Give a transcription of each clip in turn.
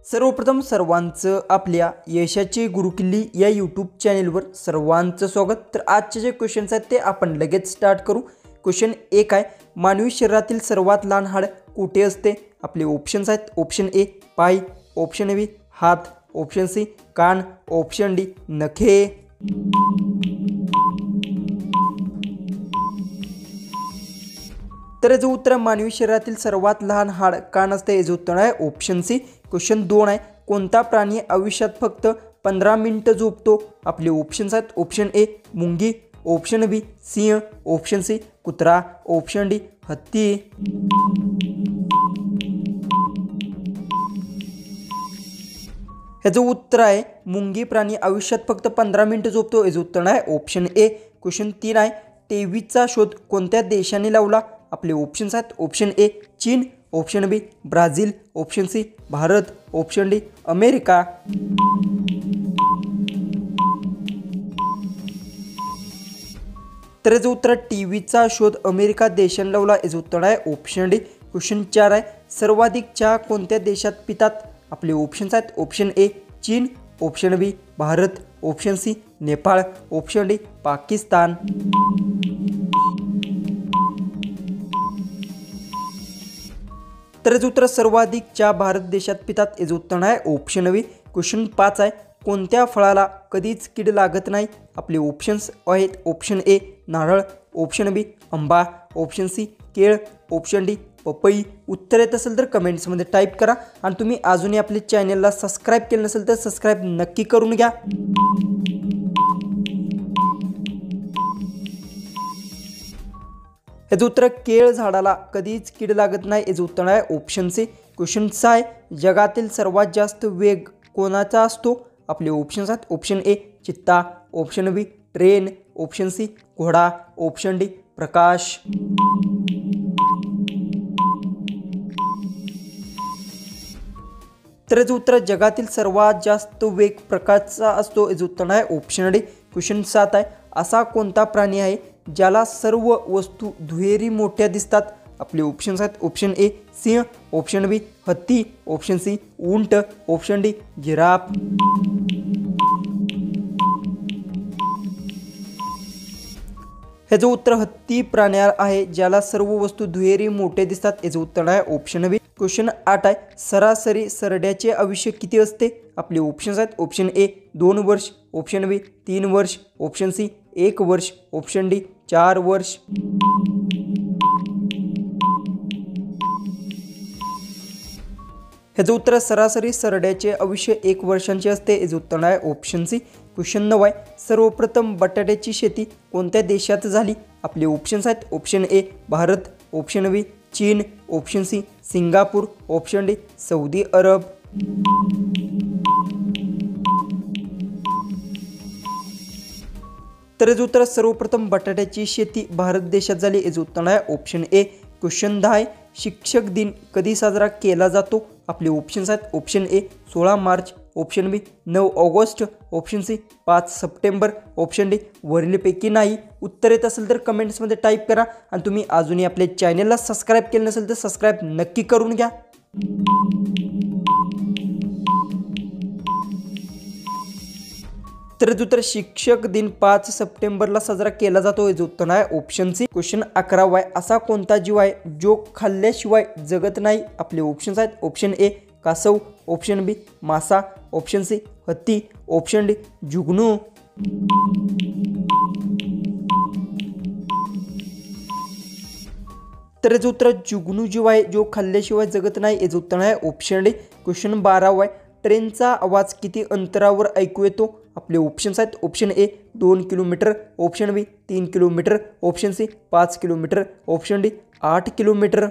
सर्वप्रथम सर्वांचं आपल्या यशाची गुरुकिल्ली या यूट्यूब चॅनेलवर सर्वांचं स्वागत। तर आजचे जे क्वेश्चन्स आहेत ते आपण लगेच स्टार्ट करू। क्वेश्चन 1 आहे, मानवी शरीरातील सर्वात लहान हाड कुठे असते? आपले ऑप्शन्स आहेत, ऑप्शन ए पाय, ऑप्शन बी हात, ऑप्शन सी कान, ऑप्शन डी नखे। तर याचं उत्तर मानवी शरीरातील सर्वात लहान हाड कान असते, याचं उत्तर आहे ऑप्शन सी। क्वेश्चन 2 आहे, कोणता प्राणी आयुष्यात फक्त 15 मिनिटं झोपतो? आपले ऑप्शन्स आहेत, ऑप्शन ए मुंगी, ऑप्शन बी सिंह, ऑप्शन सी कुत्रा, ऑप्शन डी हत्ती। याचं उत्तर आहे मुंगी प्राणी आयुष्यात फक्त 15 मिनिटं झोपतो, याचं उत्तर आहे ऑप्शन ए। क्वेश्चन 3 आहे, टीव्हीचा शोध कोणत्या देशाने लावला? आपले ऑप्शन्स आहेत, ऑप्शन ए चीन, option B Brazil, option C Bharat, option D America. तर याचं उत्तर टीव्हीचा शोध अमेरिका देशाने लावला, याचं उत्तर आहे ऑप्शन डी। क्वेश्चन 4 आहे, सर्वाधिक चहा कोणत्या देशात पितात? आपले ऑप्शन्स आहेत, ऑप्शन ए चीन, option B Bharat, option C Nepal, option D Pakistan. तर याचं उत्तर सर्वाधिक चहा भारत देशात पितात, याचं उत्तर आहे ऑप्शन बी। क्वेश्चन 5 आहे, कोणत्या फळाला कधीच कीड लागत नाही? आपले ऑप्शन्स आहेत, ऑप्शन ए नारळ, ऑप्शन बी आंबा, ऑप्शन सी केळ, ऑप्शन डी पपई। उत्तर येत असेल तर कमेंट्समध्ये टाईप करा आणि तुम्ही अजूनही आपल्या चॅनलला सबस्क्राईब केलं नसेल तर सबस्क्राईब नक्की करून घ्या। याचं उत्तर केळ झाडाला कधीच कीड लागत नाही, याचं उत्तर आहे ऑप्शन सी। क्वेश्चन 6 आहे, जगातील सर्वात जास्त वेग कोणाचा असतो? आपले ऑप्शन्स आहेत, ऑप्शन ए चित्ता, ऑप्शन बी ट्रेन, ऑप्शन सी घोडा, ऑप्शन डी प्रकाश। तर याचं उत्तर जगातील सर्वात जास्त वेग प्रकाशचा असतो, याचं उत्तर आहे ऑप्शन डी। क्वेश्चन 7 आहे, असा कोणता प्राणी आहे ज्याला सर्व वस्तू दुहेरी मोठ्या दिसतात? आपले ऑप्शन्स आहेत, ऑप्शन ए सिंह, ऑप्शन बी हत्ती, ऑप्शन सी उंट, ऑप्शन डी जिराफ। ह्याचं उत्तर हत्ती प्राणी आहे ज्याला सर्व वस्तू दुहेरी मोठे दिसतात, याचं उत्तर आहे ऑप्शन बी। क्वेश्चन 8 आहे, सरासरी सरड्याचे आयुष्य किती असते? आपले ऑप्शन्स आहेत, ऑप्शन ए 2 वर्ष, ऑप्शन बी 3 वर्ष, ऑप्शन सी 1 वर्ष, ऑप्शन डी 4 वर्ष। ह्याचं उत्तर सरासरी सरड्याचे आयुष्य 1 वर्षांचे असते, याचं उत्तर आहे ऑप्शन सी। क्वेश्चन 9 आहे, सर्वप्रथम बटाट्याची शेती कोणत्या देशात झाली? आपले ऑप्शन्स आहेत, option A Bharat, option B चीन, option C Singapore, option D Saudi Arab. तर याचं उत्तर सर्वप्रथम बटाट्याची शेती भारत देशात झाली, याचं उत्तर आहे ऑप्शन ए। क्वेश्चन 10 आहे, शिक्षक दिन कधी साजरा केला जातो? आपले ऑप्शन्स आहेत, ऑप्शन ए 16 मार्च, ऑप्शन बी 9 ऑगस्ट, ऑप्शन सी 5 सप्टेंबर, ऑप्शन डी वरीलपैकी नाही। उत्तर येत असेल तर कमेंट्समध्ये टाईप करा आणि तुम्ही अजूनही आपल्या चॅनलला सबस्क्राईब केलं नसेल तर सबस्क्राईब नक्की करून घ्या। तर उत्तर शिक्षक दिन 5 सप्टेंबरला साजरा केला जातो, याचं उत्तर आहे ऑप्शन सी। क्वेश्चन 11 आहे, असा कोणता जीव आहे जो खाल्ल्याशिवाय जगत नाही? आपले ऑप्शन्स आहेत, ऑप्शन ए कासव, ऑप्शन बी मासा, ऑप्शन सी हत्ती, ऑप्शन डी जुगनू। तर याचं उत्तर जुगनू जीव आहे जो खाल्ल्याशिवाय जगत नाही, याचं उत्तर आहे ऑप्शन डी। क्वेश्चन 12 आहे, ट्रेनचा आवाज किती अंतरावर ऐकू येतो? आपले ऑप्शन्स आहेत, option A 2 kilometre, option B 3 kilometre, option C 5 kilometre, option D 8 kilometre.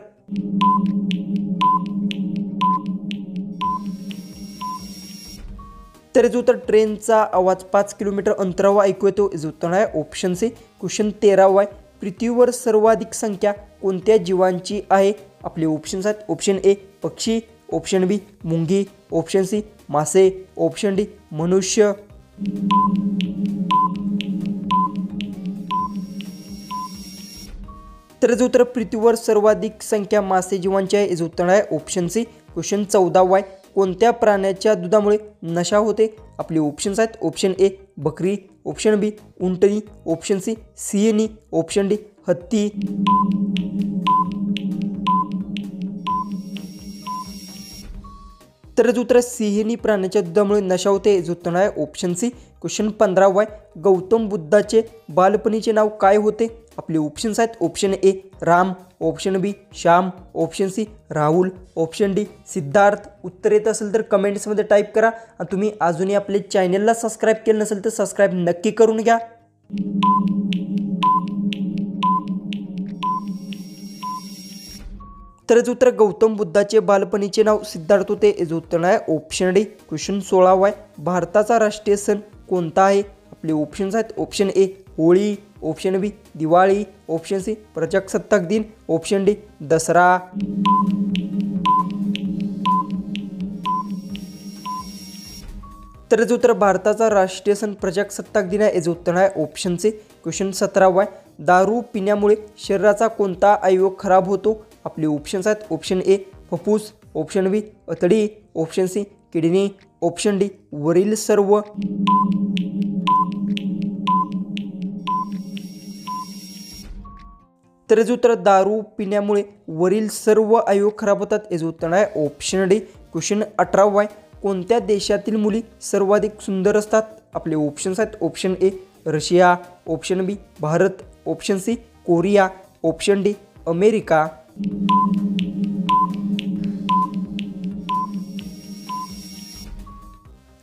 तर याचं उत्तर ट्रेनचा आवाज 5 किलोमीटर अंतरावर ऐकू येतो, याचं उत्तर आहे ऑप्शन सी। क्वेश्चन 13 आहे, पृथ्वीवर सर्वाधिक संख्या कोणत्या जीवांची आहे? आपले ऑप्शन्स आहेत, ऑप्शन ए पक्षी, ऑप्शन बी मुंगी, ऑप्शन सी मासे, ऑप्शन डी मनुष्य। तर याचं उत्तर पृथ्वीवर सर्वाधिक संख्या मासे जीवांची आहे, याचं उत्तर आहे ऑप्शन सी। क्वेश्चन 14 आहे, कोणत्या प्राण्याच्या दुधामुळे नशा होते? आपले ऑप्शन्स आहेत ऑप्शन ए बकरी, ऑप्शन बी उंटणी, ऑप्शन सी सिंहणी, ऑप्शन डी हत्ती. तर उत्तर सिंहणी प्राण्याच्या दुधामुळे नशा होते. उत्तर आहे ऑप्शन सी. क्वेश्चन 15 आहे. गौतम बुद्धाचे बालपणीचे नाव काय होते? आपले ऑप्शन्स आहेत option A Ram, option B Shyam, option C Rahul, option D Siddharth. उत्तर येत असेल तर कमेंट्समध्ये टाईप करा. आणि तुम्ही अजूनही आपले चॅनलला सबस्क्राईब केलं नसेल तर सबस्क्राईब नक्की करून घ्या. तर उत्तर गौतम बुद्धाचे बालपणीचे नाव सिद्धार्थ होते. उत्तर आहे ऑप्शन डी. क्वेश्चन 16 आहे. भारताचा राष्ट्रीय सण कोणता आहे? आपले ऑप्शन्स आहेत option A Holi, option B Diwali, option C प्रजासत्ताक दिन, ऑप्शन डी दसरा. तर उत्तर भारताचा राष्ट्रीय सण प्रजासत्ताक दिन आहे. उत्तर आहे ऑप्शन सी. क्वेश्चन 17 आहे. दारू पिण्यामुळे शरीराचा कोणता अवयव खराब होतो? आपले ऑप्शन्स आहेत ऑप्शन ए फुफ्फुस, ऑप्शन बी अतडी, option C kidney, option D वरील सर्व. तर उत्तर दारू पिण्यामुळे वरील सर्व अवयव खराब होतात. उत्तर आहे ऑप्शन डी. क्वेश्चन 18 आहे. कोणत्या देशातील मुली सर्वाधिक सुंदर असतात? आपले ऑप्शन्स आहेत option A Russia, option B Bharat, option C Korea, option D America.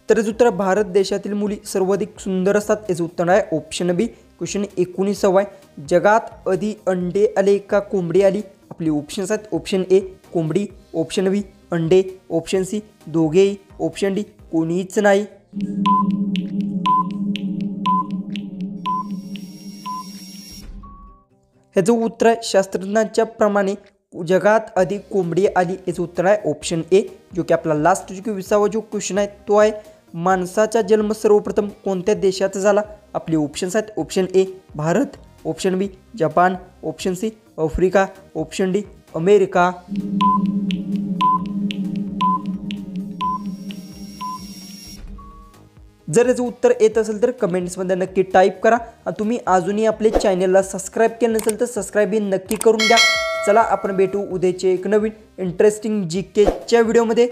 तर उत्तर भारत देशातील मुली सर्वाधिक सुंदर असतात. उत्तर आहे ऑप्शन बी. क्वेश्चन 19 आहे. जगात आधी अंडे आले का कोंबडी आली? आपली ऑप्शन्स आहेत ऑप्शन ए कोंबडी, ऑप्शन बी अंडे, ऑप्शन सी दोघेही, ऑप्शन डी कोणीच नाही. ह्याचं उत्तर शास्त्रज्ञांच्या प्रमाणे जगात आधी कोंबडी आली. याचं उत्तर आहे ऑप्शन ए. जो की आपला लास्ट जो की 20वा जो क्वेश्चन आहे तो आहे. माणसाचा जन्म सर्वप्रथम कोणत्या देशात झाला? आपले ऑप्शन्स आहेत option A Bharat, option B Japan, option C Africa, option D America. जर याचं उत्तर येत असेल तर कमेंट्समध्ये नक्की टाईप करा. आणि तुम्ही अजूनही आपले चॅनलला सबस्क्राईब केलं नसेल तर सबस्क्राईब ही नक्की करून घ्या. चला आपण भेटू उद्याचे एक नवीन इंटरेस्टिंग जीकेच्या व्हिडिओमध्ये.